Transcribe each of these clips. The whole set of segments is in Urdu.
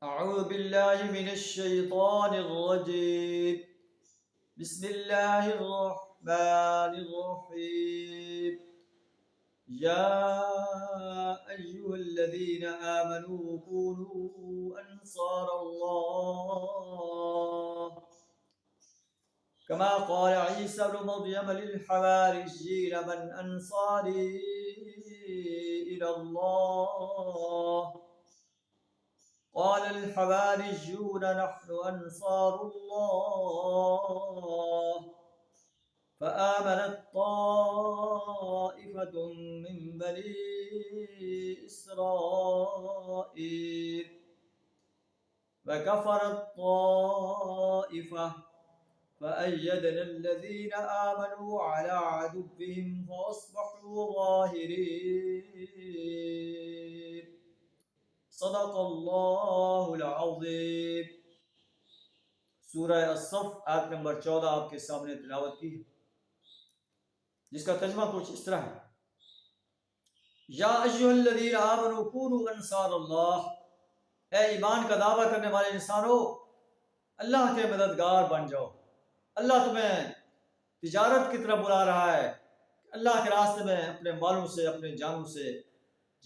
أعوذ بالله من الشيطان الرجيم. بسم الله الرحمن الرحيم. يا أيها الذين آمنوا كونوا أنصار الله كما قال عيسى ابن مريم للحواريين من أنصاري إلى الله قال الحواريون نحن أنصار الله فآمنت طائفة من بني إسرائيل وكفرت طائفة فأيدنا الذين آمنوا على عدوهم فأصبحوا ظاهرين. صدق اللہ العظیم. سورہ الصف آیت نمبر 14 آپ کے سامنے تلاوت کی ہے، جس کا ترجمہ کچھ اس طرح ہے: یا ایھا الذین آمنوا کونوا انصار اللہ، اے ایمان کا دعویٰ کرنے والے انسانوں، اللہ کے مددگار بن جاؤ. اللہ تمہیں تجارت کی طرف بلا رہا ہے، اللہ کے راستے میں اپنے مالوں سے اپنے جانوں سے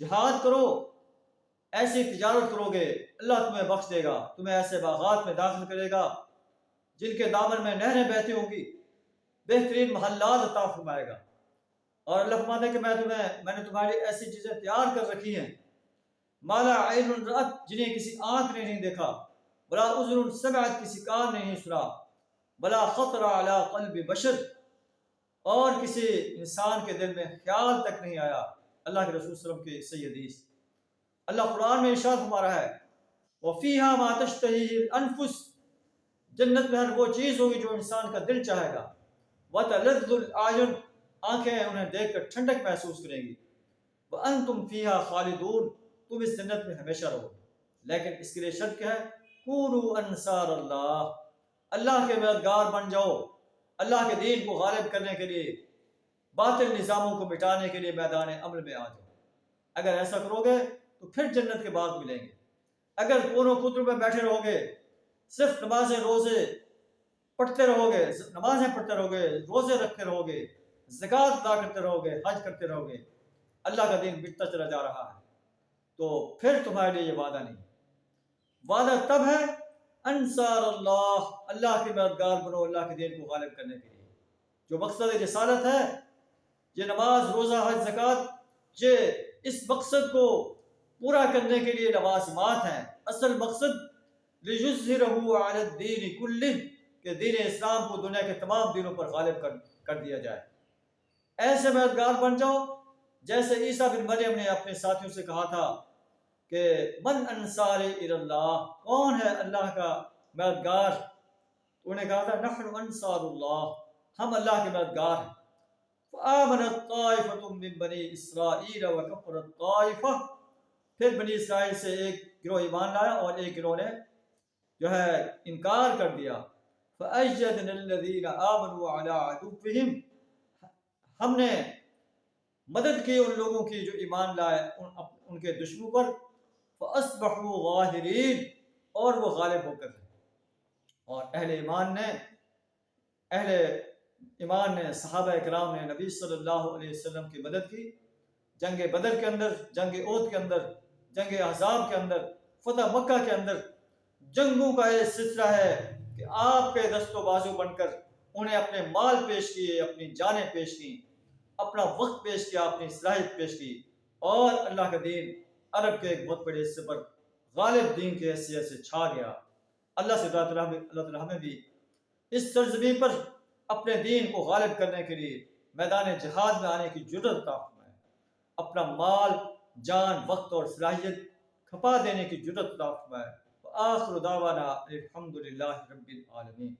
جہاد کرو. ایسی تجارت کرو گے اللہ تمہیں بخش دے گا، تمہیں ایسے باغات میں داخل کرے گا جن کے دامن میں نہریں بہتی ہوں گی، بہترین محلات عطا فرمائے گا. اور اللہ فرماتا ہے کہ میں نے تمہاری ایسی چیزیں تیار کر رکھی ہیں مالا عین رأت، جنہیں کسی آنکھ نے نہیں دیکھا، بلا اذن سمعت، کسی کان نے نہیں سنا، بلا خطر علی قلب بشر، اور کسی انسان کے دل میں خیال تک نہیں آیا. اللہ کے رسول صلی اللہ علیہ وسلم کی صحیح حدیث. اللہ قرآن میں ارشاد فرما رہا ہے: وَفِيهَا مَا تَشْتَهِهِ الْأَنفُسُ، جنت میں ہر وہ چیز ہوگی جو انسان کا دل چاہے گا. وَتَلَذُّ الْأَعْيُنُ، آنکھیں انہیں دیکھ کر ٹھنڈک محسوس کریں گی. وَأَنْتُمْ فِيهَا خَالِدُونَ، تم اس جنت میں ہمیشہ رہو. لیکن اس کے لیے شرط کیا ہے؟ كُونُوا أَنصَارَ اللَّهِ، اللہ کے مددگار بن جاؤ، اللہ کے دین کو غالب کرنے کے لیے، باطل نظاموں کو مٹانے کے لیے میدان عمل میں آ جاؤ. اگر ایسا کرو گے تو پھر جنت کے باغ ملیں گے. اگر کونوں خطروں میں بیٹھے رہو گے، صرف نمازیں روزے پڑھتے رہو گے، روزے رکھتے رہو گے، زکوٰۃ ادا کرتے رہو گے، حج کرتے رہو گے، اللہ کا دین بٹتا چلا جا رہا ہے، تو پھر تمہارے لیے یہ وعدہ نہیں. وعدہ تب ہے انصار اللہ، اللہ کے مددگار بنو اللہ کے دین کو غالب کرنے کے لیے. جو مقصد رسالت ہے، یہ نماز روزہ حج زکوٰۃ، یہ اس مقصد کو پورا کرنے کے لیے لوازمات ہیں. اصل مقصد لِيُظْهِرَهُ عَلَى الدِّينِ كُلِّهِ، کہ دین اسلام کو دنیا کے تمام دینوں پر غالب کر دیا جائے. ایسے مددگار بن جاؤ جیسے عیسیٰ بن مریم نے اپنے ساتھیوں سے کہا تھا کہ من انصاری الی اللہ، کون ہے اللہ کا مددگار؟ تو انہیں کہا تھا نحن انصار اللہ، ہم اللہ کے مددگار ہیں. فآمنت طائفۃ من بنی اسرائیل وکفرت طائفہ، پھر بنی اسرائیل سے ایک گروہ ایمان لایا اور ایک گروہ نے جو ہے انکار کر دیا. فأیدنا الذین آمنوا علی عدوہم، ہم نے مدد کی ان لوگوں کی جو ایمان لائے ان کے دشمنوں پر. فأصبحوا ظاہرین، اور وہ غالب ہو کر رہے. اور اہل ایمان نے صحابہ کرام نے نبی صلی اللہ علیہ وسلم کی مدد کی. جنگ بدر کے اندر، جنگ احد کے اندر، جنگ احزاب کے اندر، فتح مکہ کے اندر جنگوں کا یہ سلسلہ ہے کہ آپ کے دست و بازو بن کر انہیں اپنے مال پیش کیے، اپنی جانیں پیش کی، اپنا وقت پیش کیا، اپنی صلاحیت پیش کی، اور اللہ کا دین عرب کے ایک بہت بڑے حصے پر غالب دین کی حیثیت سے چھا گیا. اللہ سے اللہ تعالیٰ ہمیں بھی اس سرزمین پر اپنے دین کو غالب کرنے کے لیے میدان جہاد میں آنے کی جرأت عطا فرمائے، اپنا مال، جان، وقت اور صلاحیت کھپا دینے کی جرأت عطا فرمائے. وآخر دعوانا الحمد للہ رب العالمین.